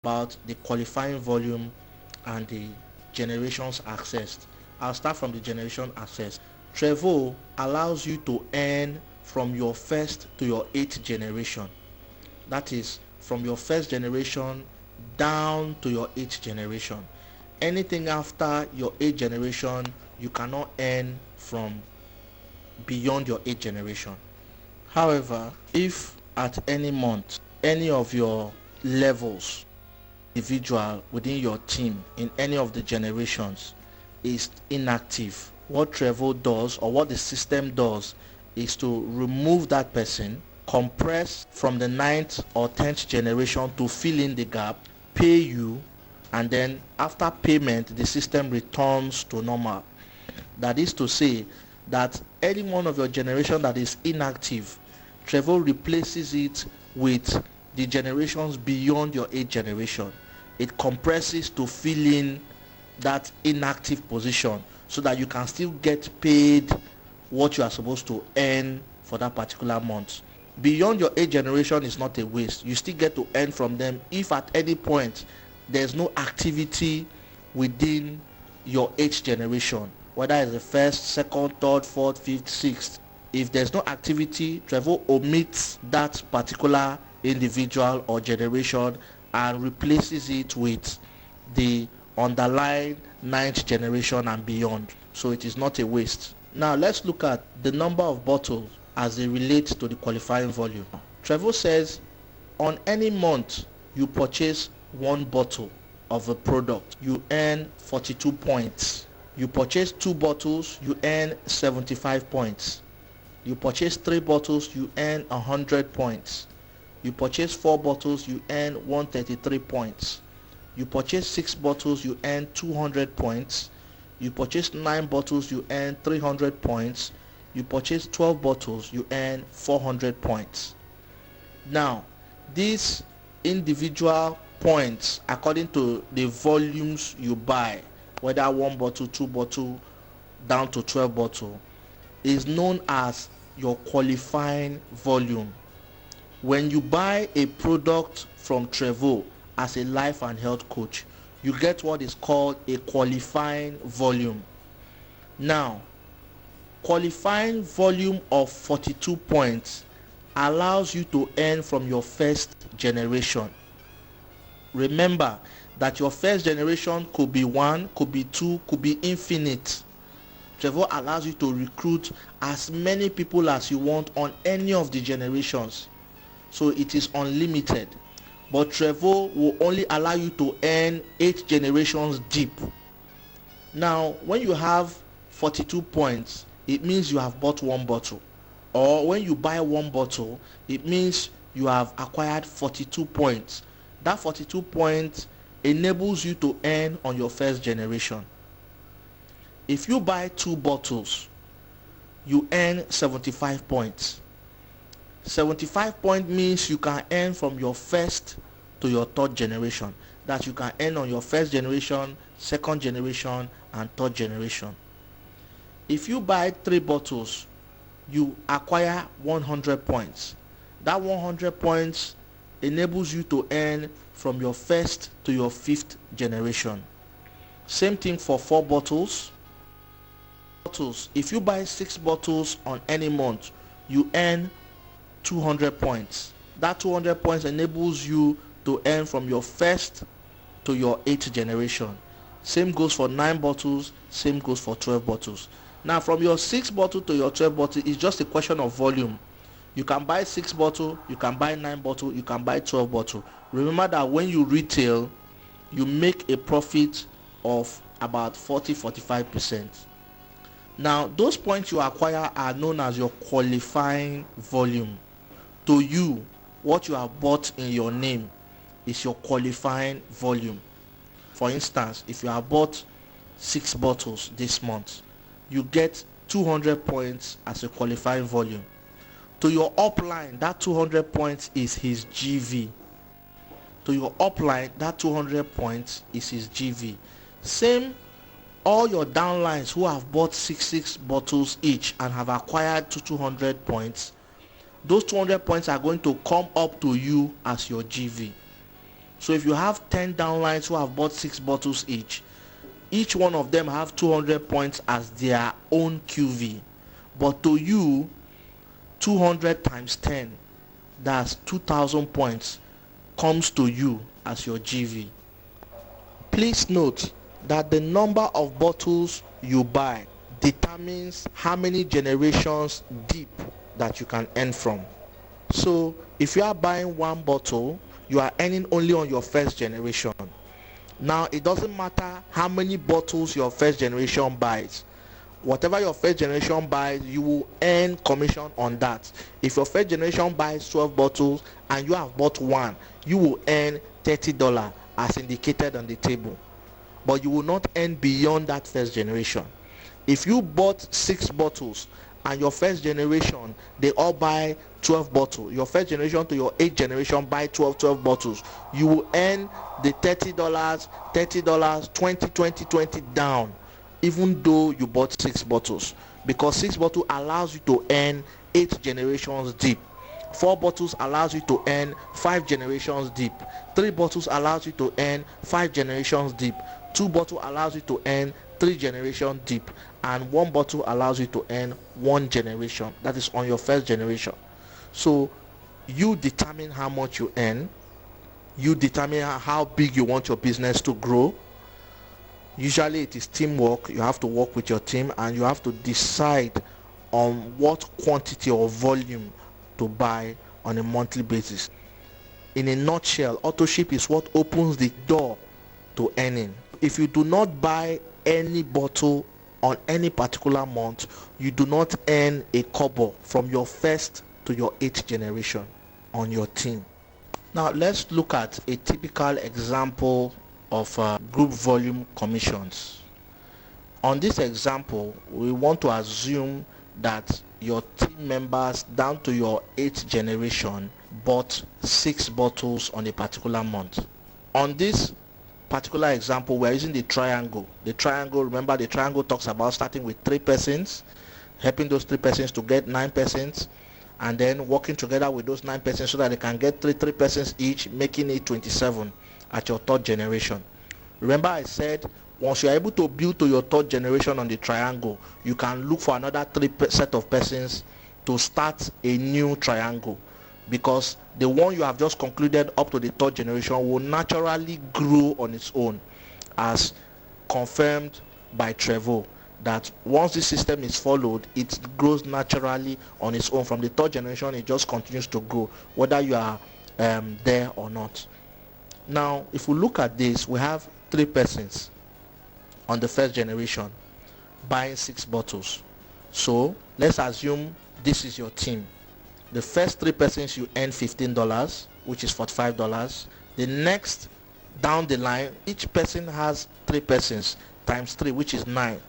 about the qualifying volume and the generations accessed. I'll start from the generation access. TREVO allows you to earn from your first to your 8th generation. That is from your first generation down to your 8th generation. Anything after your 8th generation, you cannot earn from beyond your 8th generation. However, if at any month any of your levels individual within your team in any of the generations is inactive, what TREVO does, or what the system does, is to remove that person, compress from the 9th or 10th generation to fill in the gap, pay you, and then after payment the system returns to normal. That is to say that any one of your generation that is inactive, TREVO replaces it with the generations beyond your 8th generation. It compresses to fill in that inactive position so that you can still get paid what you are supposed to earn for that particular month. Beyond your 8th generation is not a waste. You still get to earn from them if at any point there's no activity within your 8th generation, whether it's the 1st, 2nd, 3rd, 4th, 5th, 6th. If there's no activity, TREVO omits that particular individual or generation and replaces it with the underlying 9th generation and beyond. So it is not a waste. Now let's look at the number of bottles as they relate to the qualifying volume. TREVO says on any month you purchase 1 bottle of a product, you earn 42 points. You purchase 2 bottles, you earn 75 points. You purchase 3 bottles, you earn 100 points. You purchase 4 bottles, you earn 133 points. You purchase 6 bottles, you earn 200 points. You purchase 9 bottles, you earn 300 points. You purchase 12 bottles, you earn 400 points. Now, these individual points, according to the volumes you buy, whether 1 bottle, 2 bottle, down to 12 bottle, is known as your qualifying volume. When you buy a product from TREVO as a life and health coach, you get what is called a qualifying volume. Now, qualifying volume of 42 points allows you to earn from your first generation. Remember that your first generation could be 1, could be 2, could be infinite. TREVO allows you to recruit as many people as you want on any of the generations. So it is unlimited. But TREVO will only allow you to earn 8 generations deep. Now, when you have 42 points, it means you have bought 1 bottle. Or when you buy 1 bottle, it means you have acquired 42 points. That 42 points enables you to earn on your first generation. If you buy 2 bottles, you earn 75 points. 75 points means you can earn from your first to your 3rd generation. That you can earn on your first generation, 2nd generation, and 3rd generation. If you buy 3 bottles, you acquire 100 points. That 100 points enables you to earn from your 1st to your 5th generation. Same thing for 4 bottles. If you buy 6 bottles on any month, you earn 200 points. That 200 points enables you to earn from your 1st to your 8th generation. Same goes for 9 bottles, same goes for 12 bottles. Now from your 6 bottle to your 12 bottle, it's just a question of volume. You can buy 6 bottle, you can buy 9 bottle, you can buy 12 bottle. Remember that when you retail, you make a profit of about 40-45%. Now those points you acquire are known as your qualifying volume. To you, what you have bought in your name is your qualifying volume. For instance, if you have bought 6 bottles this month, you get 200 points as a qualifying volume. To your upline, that 200 points is his GV. To your upline, that 200 points is his GV. Same, all your downlines who have bought 6 bottles each and have acquired 200 points, those 200 points are going to come up to you as your GV. So if you have 10 downlines who have bought 6 bottles each one of them have 200 points as their own QV. But to you, 200 times 10, that's 2,000 points, comes to you as your GV. Please note that the number of bottles you buy determines how many generations deep that you can earn from. So if you are buying 1 bottle, you are earning only on your first generation. Now it doesn't matter how many bottles your first generation buys. Whatever your first generation buys, you will earn commission on that. If your first generation buys 12 bottles and you have bought 1, you will earn $30 as indicated on the table. But you will not earn beyond that first generation. If you bought 6 bottles and your first generation, they all buy 12 bottles, your first generation to your 8th generation buy 12 bottles, you will earn the $30, 20 down, even though you bought 6 bottles, because 6 bottles allows you to earn 8 generations deep. 4 bottles allows you to earn 5 generations deep. 3 bottles allows you to earn 5 generations deep. 2 bottles allows you to earn 3 generations deep, and 1 bottle allows you to earn 1 generation. That is on your first generation. So you determine how much you earn. You determine how big you want your business to grow. Usually it is teamwork. You have to work with your team, and you have to decide on what quantity or volume to buy on a monthly basis. In a nutshell, auto-ship is what opens the door to earning. If you do not buy any bottle on any particular month, you do not earn a kobo from your first to your 8th generation on your team. Now let's look at a typical example of group volume commissions. On this example, we want to assume that your team members down to your 8th generation bought 6 bottles on a particular month. On this particular example, we're using the triangle. The triangle, remember, the triangle talks about starting with 3 persons, helping those 3 persons to get 9 persons, and then working together with those 9 persons so that they can get 3 persons each, making it 27 at your 3rd generation. Remember, I said once you are able to build to your 3rd generation on the triangle, you can look for another 3 set of persons to start a new triangle, because the one you have just concluded up to the 3rd generation will naturally grow on its own, as confirmed by TREVO, that once this system is followed, it grows naturally on its own. From the 3rd generation, it just continues to grow, whether you are there or not. Now, if we look at this, we have 3 persons on the 1st generation buying 6 bottles. So let's assume this is your team. The first 3 persons, you earn $15, which is $45. The next down the line, each person has 3 persons times 3, which is 9.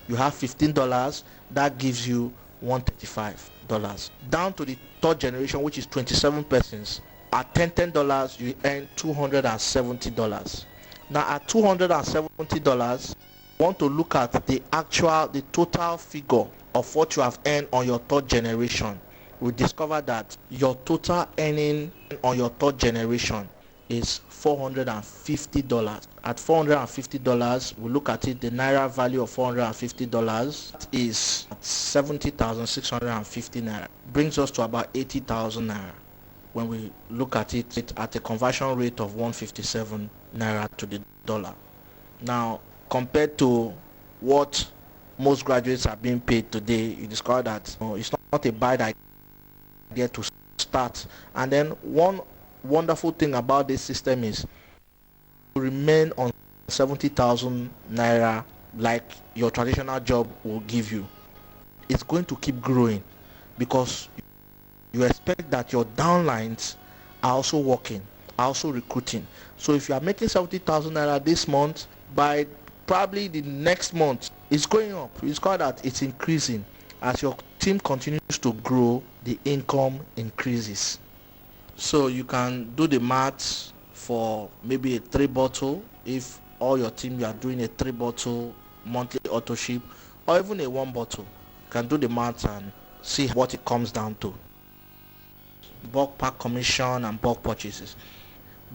You have $15. That gives you $135. Down to the 3rd generation, which is 27 persons, at $10, you earn $270. Now at $270, you want to look at the total figure of what you have earned on your 3rd generation. We discover that your total earning on your 3rd generation is $450. At $450, we look at it, the naira value of $450 is 70,650 naira. Brings us to about 80,000 naira when we look at it at a conversion rate of 157 naira to the dollar. Now, compared to what most graduates are being paid today, you discover that it's not a bad idea to start. And then one wonderful thing about this system is to remain on 70,000 naira like your traditional job will give you. It's going to keep growing because you expect that your downlines are also working, are also recruiting. So if you are making 70,000 naira this month, by probably the next month it's going up. You discover that it's increasing. As your team continues to grow, the income increases. So you can do the maths for maybe a 3 bottle. If all your team, you are doing a 3 bottle monthly auto ship, or even a 1 bottle, you can do the maths and see what it comes down to. Bulk pack commission and bulk purchases.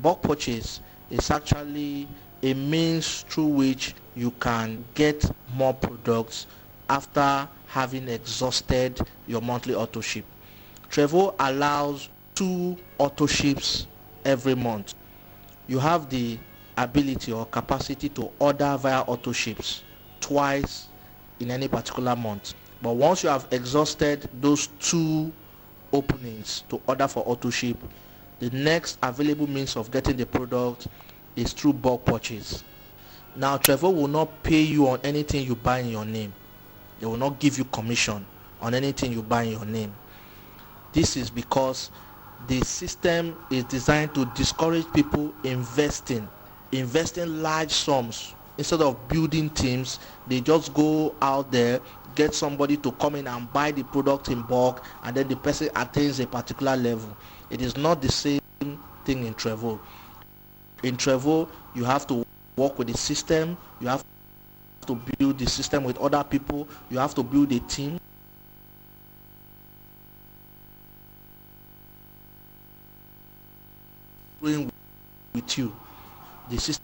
Bulk purchase It's actually a means through which you can get more products after having exhausted your monthly auto ship. TREVO allows 2 auto ships every month. You have the ability or capacity to order via auto ships twice in any particular month. But once you have exhausted those 2 openings to order for auto ship, the next available means of getting the product is through bulk purchase. Now TREVO will not pay you on anything you buy in your name. They will not give you commission on anything you buy in your name. This is because the system is designed to discourage people investing large sums. Instead of building teams, they just go out there, get somebody to come in and buy the product in bulk, and then the person attains a particular level. It is not the same thing in TREVO. In TREVO, you have to work with the system, you have to build the system with other people, you have to build a team. With you, the system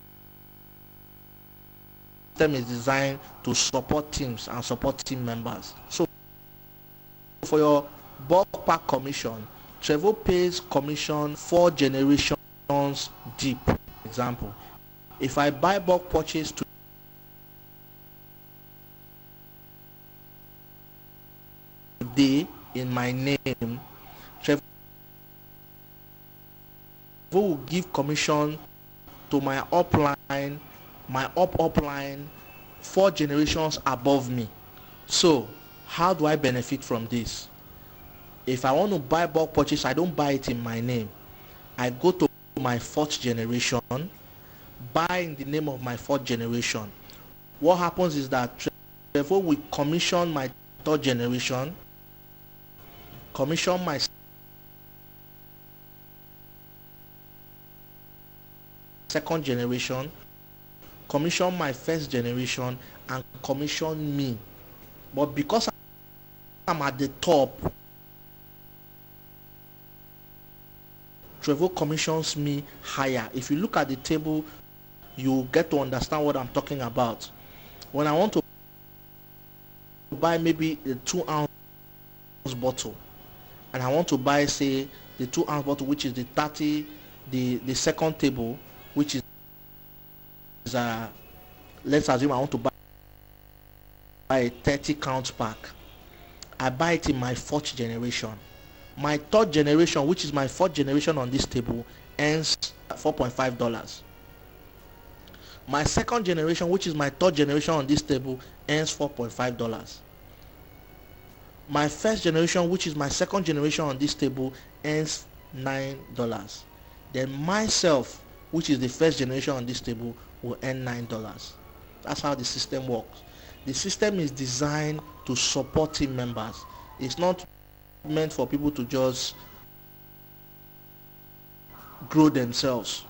is designed to support teams and support team members. So for your bulk pack commission, TREVO pays commission 4 generations deep. Example, if I buy bulk purchase today in my name, TREVO will give commission to my upline, my upline 4 generations above me. So how do I benefit from this? If I want to buy bulk purchase, I don't buy it in my name. I go to my 4th generation, buy in the name of my 4th generation. What happens is that TREVO will commission my 3rd generation, commission my 2nd generation, commission my 1st generation, and commission me. But because I'm at the top, TREVO commissions me higher. If you look at the table, you get to understand what I'm talking about. When I want to buy maybe a 2-ounce bottle, and I want to buy, say, the 2-ounce bottle, which is the 30, the second table, which is let's assume I want to buy a 30 count pack. I buy it in my 4th generation. My 3rd generation, which is my 4th generation on this table, earns $4.5. My 2nd generation, which is my 3rd generation on this table, earns $4.5. My 1st generation, which is my 2nd generation on this table, earns $9. Then myself, which is the 1st generation on this table, will earn $9. That's how the system works. The system is designed to support team members. It's not meant for people to just grow themselves.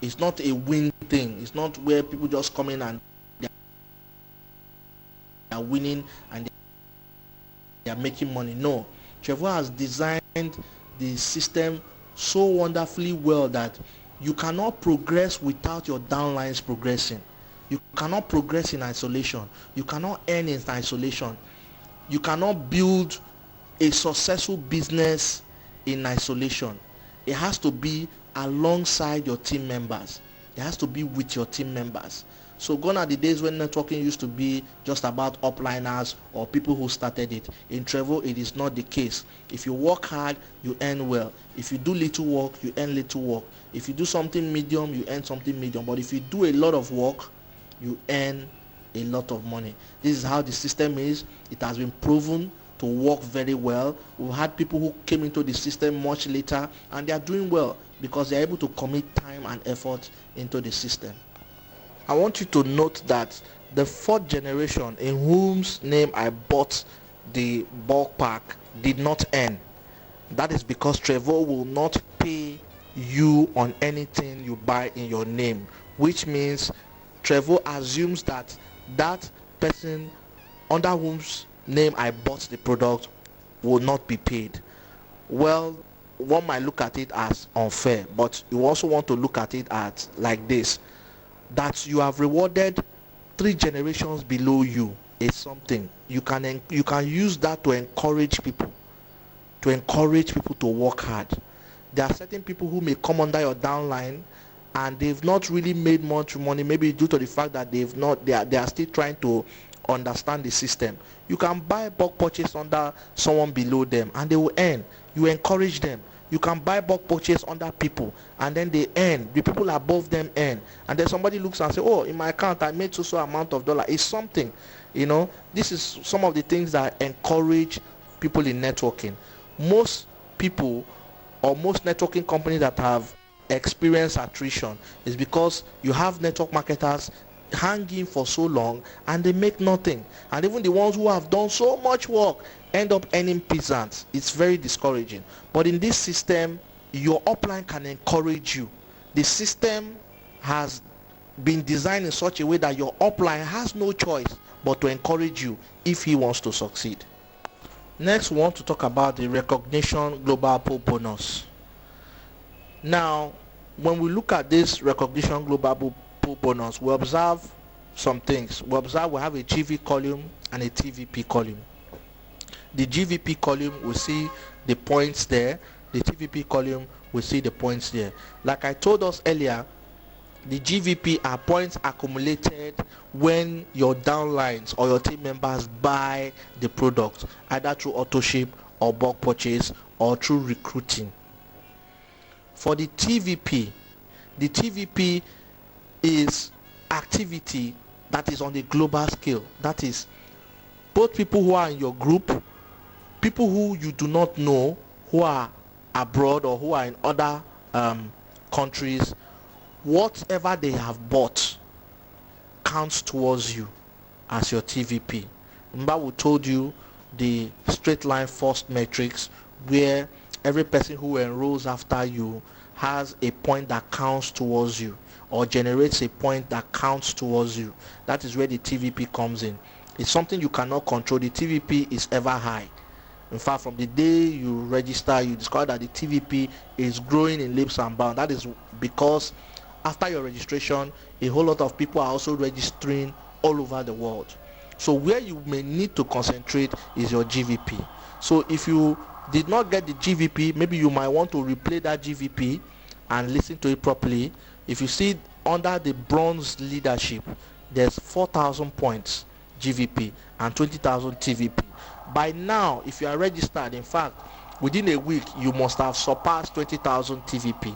It's not a win thing. It's not where people just come in and they are winning and they are making money. No, TREVO has designed the system so wonderfully well that you cannot progress without your downlines progressing. You cannot progress in isolation. You cannot earn in isolation. You cannot build a successful business in isolation. It has to be alongside your team members. It has to be with your team members. So gone are the days when networking used to be just about upliners or people who started it. In TREVO, it is not the case. If you work hard, you earn well. If you do little work, you earn little work. If you do something medium, you earn something medium. But if you do a lot of work, you earn a lot of money. This is how the system is. It has been proven to work very well. We've had people who came into the system much later and they are doing well because they are able to commit time and effort into the system. I want you to note that the 4th generation in whose name I bought the bulk pack did not earn. That is because TREVO will not pay you on anything you buy in your name, which means TREVO assumes that that person under whose name I bought the product will not be paid. Well, one might look at it as unfair, but you also want to look at it as like this, that you have rewarded 3 generations below you is something. You can use that to encourage people, to work hard. There are certain people who may come under your downline and they've not really made much money, maybe due to the fact that they are still trying to understand the system. You can buy bulk purchase under someone below them and they will earn. You encourage them. You can buy bulk purchase under people and then they earn. The people above them earn. And then somebody looks and say, oh, in my account I made so amount of dollar. It's something. This is some of the things that encourage people in networking. Most people or most networking companies that have experienced attrition is because you have network marketers hanging for so long and they make nothing. And even the ones who have done so much work end up earning peasants. It's very discouraging. But in this system, your upline can encourage you. The system has been designed in such a way that your upline has no choice but to encourage you if he wants to succeed. Next, we want to talk about the recognition global pool bonus. Now, when we look at this recognition global pool bonus, we observe some things. We have a GV column and a TVP column. The GVP column, we see the points there. The TVP column, we see the points there. Like I told us earlier, the GVP are points accumulated when your downlines or your team members buy the product, either through auto-ship or bulk purchase or through recruiting. For the TVP is activity that is on a global scale. That is both people who are in your group, people who you do not know, who are abroad or who are in other countries. Whatever they have bought counts towards you as your TVP. Remember, we told you the straight line first matrix, where every person who enrolls after you has a point that counts towards you or generates a point that counts towards you. That is where the TVP comes in. It's something you cannot control. The TVP is ever high. In fact, from the day you register, you discover that the TVP is growing in leaps and bounds. That is because after your registration, a whole lot of people are also registering all over the world. So where you may need to concentrate is your GVP. So if you did not get the GVP, maybe you might want to replay that GVP and listen to it properly. If you see under the bronze leadership, there's 4,000 points GVP and 20,000 TVP. By now, if you are registered, in fact, within a week, you must have surpassed 20,000 TVP.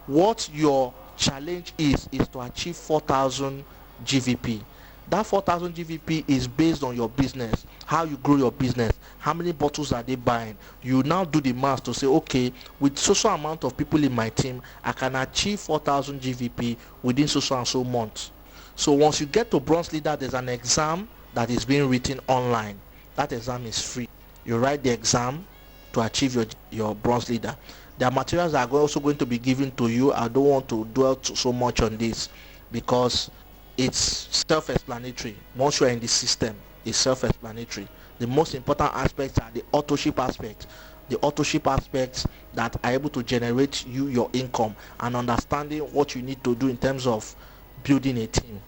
What your challenge is to achieve 4,000 GVP. That 4,000 GVP is based on your business, how you grow your business, how many bottles are they buying. You now do the math to say, okay, with so amount of people in my team, I can achieve 4,000 GVP within so and so months. So once you get to bronze leader, there's an exam that is being written online. That exam is free. You write the exam to achieve your bronze leader. There are materials that are also going to be given to you. I don't want to dwell so much on this because it's self-explanatory. Once you are in the system, it's self-explanatory. The most important aspects are the auto-ship aspect. The auto-ship aspects that are able to generate you your income and understanding what you need to do in terms of building a team.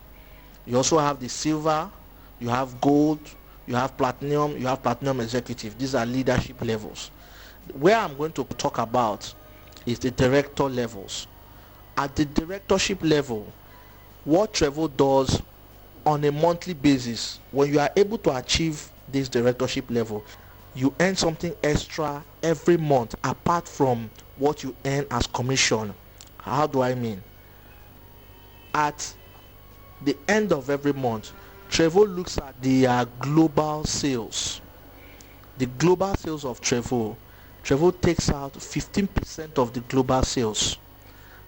You also have the silver, you have gold, you have platinum executive. These are leadership levels. Where I'm going to talk about is the director levels. At the directorship level, what TREVO does on a monthly basis, when you are able to achieve this directorship level, you earn something extra every month apart from what you earn as commission. How do I mean? At the end of every month, TREVO looks at the global sales. The global sales of TREVO takes out 15% of the global sales.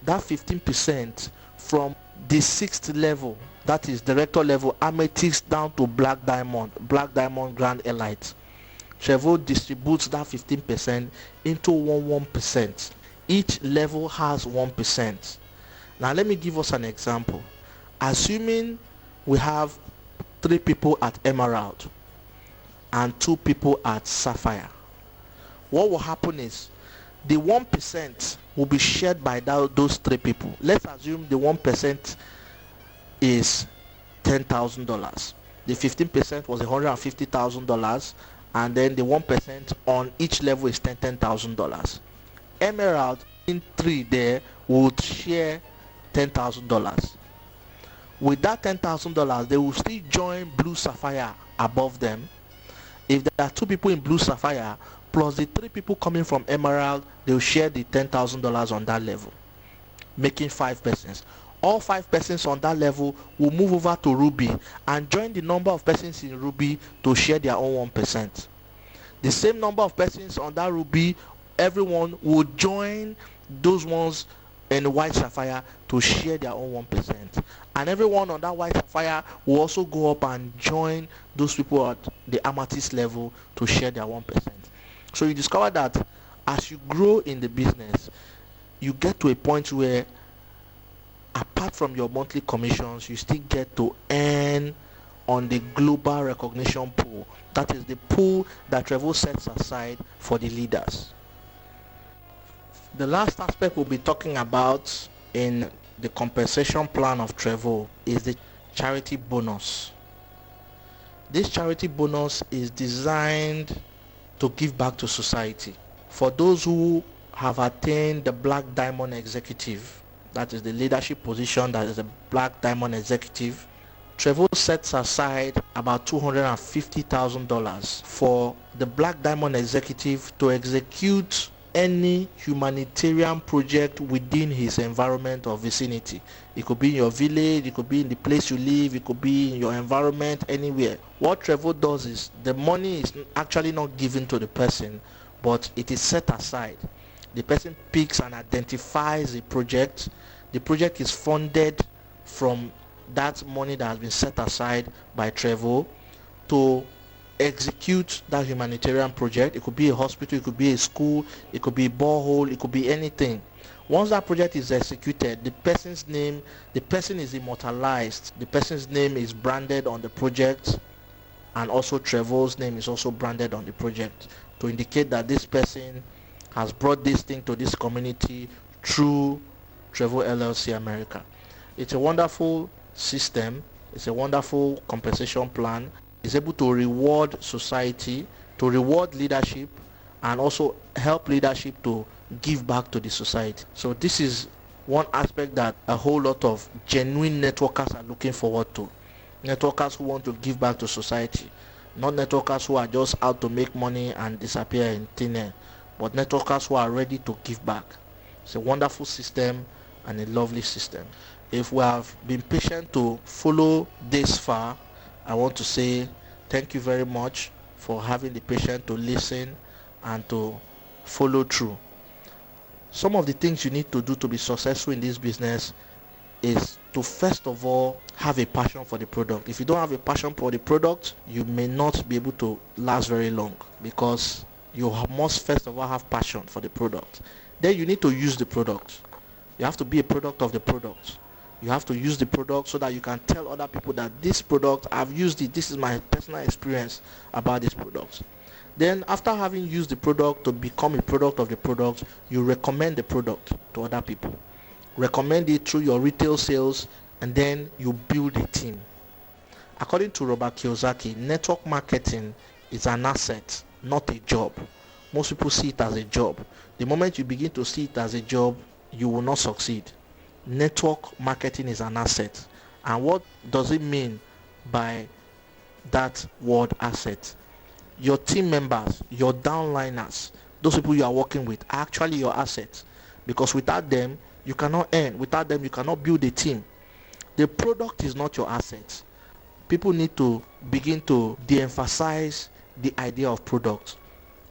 That 15% from the 6th level, that is director level, amethyst down to black diamond grand elite. TREVO distributes that 15% into 1%. Each level has 1%. Now let me give us an example. Assuming we have 3 people at emerald and 2 people at sapphire, what will happen is The 1% will be shared by those 3 people. Let's assume the 1% is $10,000. The 15% was $150,000, and then the 1% on each level is $10,000. Emerald in 3 there would share $10,000. With that $10,000, they will still join Blue Sapphire above them. If there are 2 people in Blue Sapphire plus the 3 people coming from Emerald, they will share the $10,000 on that level, making 5 persons. All 5 persons on that level will move over to Ruby and join the number of persons in Ruby to share their own 1%. The same number of persons on that Ruby, everyone will join those ones in White Sapphire to share their own 1%. And everyone on that White Sapphire will also go up and join those people at the Amethyst level to share their 1%. So you discover that as you grow in the business, you get to a point where apart from your monthly commissions, you still get to earn on the global recognition pool. That is the pool that TREVO sets aside for the leaders. The last aspect we'll be talking about in the compensation plan of TREVO is the charity bonus. This charity bonus is designed to give back to society. For those who have attained the Black Diamond Executive, that is the leadership position, that is the Black Diamond Executive, TREVO sets aside about $250,000 for the Black Diamond Executive to execute any humanitarian project within his environment or vicinity. It could be in your village, it could be in the place you live, it could be in your environment, anywhere. What TREVO does is the money is actually not given to the person, but it is set aside. The person picks and identifies a project. The project is funded from that money that has been set aside by TREVO to execute that humanitarian project. It could be a hospital, it could be a school, it could be a borehole, it could be anything. Once that project is executed, the person is immortalized. The person's name is branded on the project, and also TREVO's name is also branded on the project to indicate that this person has brought this thing to this community through TREVO LLC America. It's a wonderful system. It's a wonderful compensation plan. It's able to reward society, to reward leadership, and also help leadership to give back to the society. So this is one aspect that a whole lot of genuine networkers are looking forward to. Networkers who want to give back to society, not networkers who are just out to make money and disappear in thin air, but networkers who are ready to give back. It's a wonderful system and a lovely system. If we have been patient to follow this far, I want to say thank you very much for having the patience to listen and to follow through. Some of the things you need to do to be successful in this business is to first of all have a passion for the product. If you don't have a passion for the product, you may not be able to last very long, because you must first of all have passion for the product. Then you need to use the product. You have to be a product of the product. You have to use the product so that you can tell other people that this product, I've used it, this is my personal experience about this product. Then after having used the product to become a product of the product, you recommend the product to other people. Recommend it through your retail sales, and then you build a team. According to Robert Kiyosaki, network marketing is an asset, not a job. Most people see it as a job. The moment you begin to see it as a job, you will not succeed. Network marketing is an asset. And what does it mean by that word asset? Your team members, your downliners, those people you are working with are actually your assets, because without them you cannot earn. Without them you cannot build a team. The product is not your asset. People need to begin to de-emphasize the idea of product.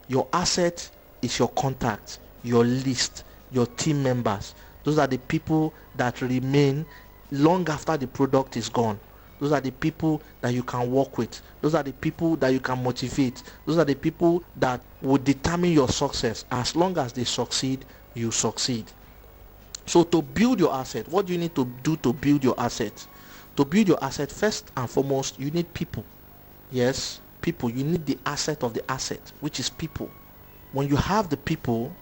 Your asset is your contact, your list, your team members. Those are the people that remain long after the product is gone. Those are the people that you can work with. Those are the people that you can motivate. Those are the people that will determine your success. As long as they succeed, you succeed. So to build your asset, what do you need to do to build your asset? To build your asset, first and foremost, you need people. Yes, people. You need the asset of the asset, which is people. When you have the people,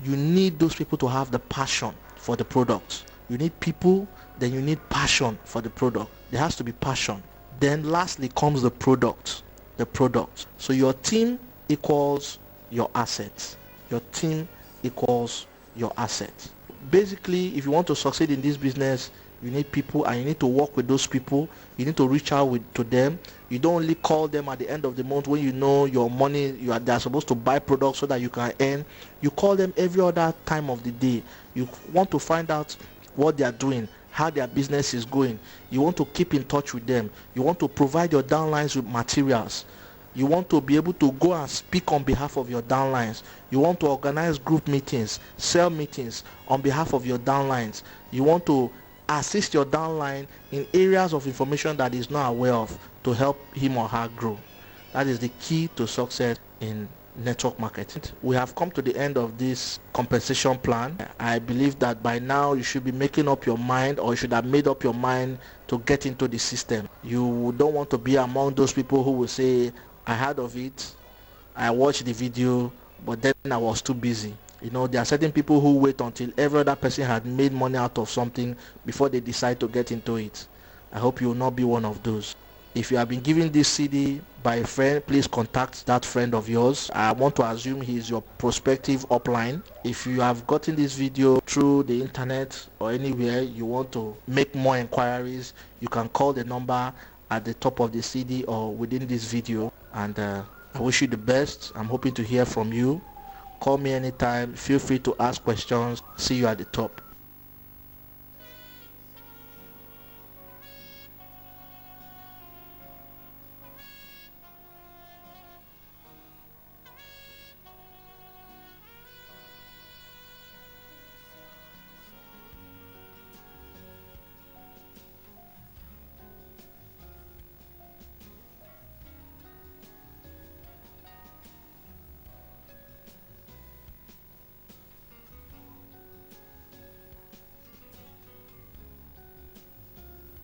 You need those people to have the passion for the product. You need people, then you need passion for the product. There has to be passion. Then lastly comes the product. The product. So your team equals your assets. Your team equals your assets. Basically, if you want to succeed in this business, you need people, and you need to work with those people. You need to reach out to them. You don't only call them at the end of the month when you know your money, they're supposed to buy products so that you can earn. You call them every other time of the day. You want to find out what they are doing, how their business is going. You want to keep in touch with them. You want to provide your downlines with materials. You want to be able to go and speak on behalf of your downlines. You want to organize group meetings, sell meetings on behalf of your downlines. You want to assist your downline in areas of information that is not aware of to help him or her grow. That is the key to success in network marketing. We have come to the end of this compensation plan. I believe that by now you should be making up your mind, or you should have made up your mind to get into the system. You don't want to be among those people who will say, I heard of it, I watched the video, but then I was too busy. There are certain people who wait until every other person had made money out of something before they decide to get into it. I hope you will not be one of those. If you have been given this CD by a friend, please contact that friend of yours. I want to assume he is your prospective upline. If you have gotten this video through the internet or anywhere, you want to make more inquiries, you can call the number at the top of the CD or within this video. And I wish you the best. I'm hoping to hear from you. Call me anytime. Feel free to ask questions. See you at the top.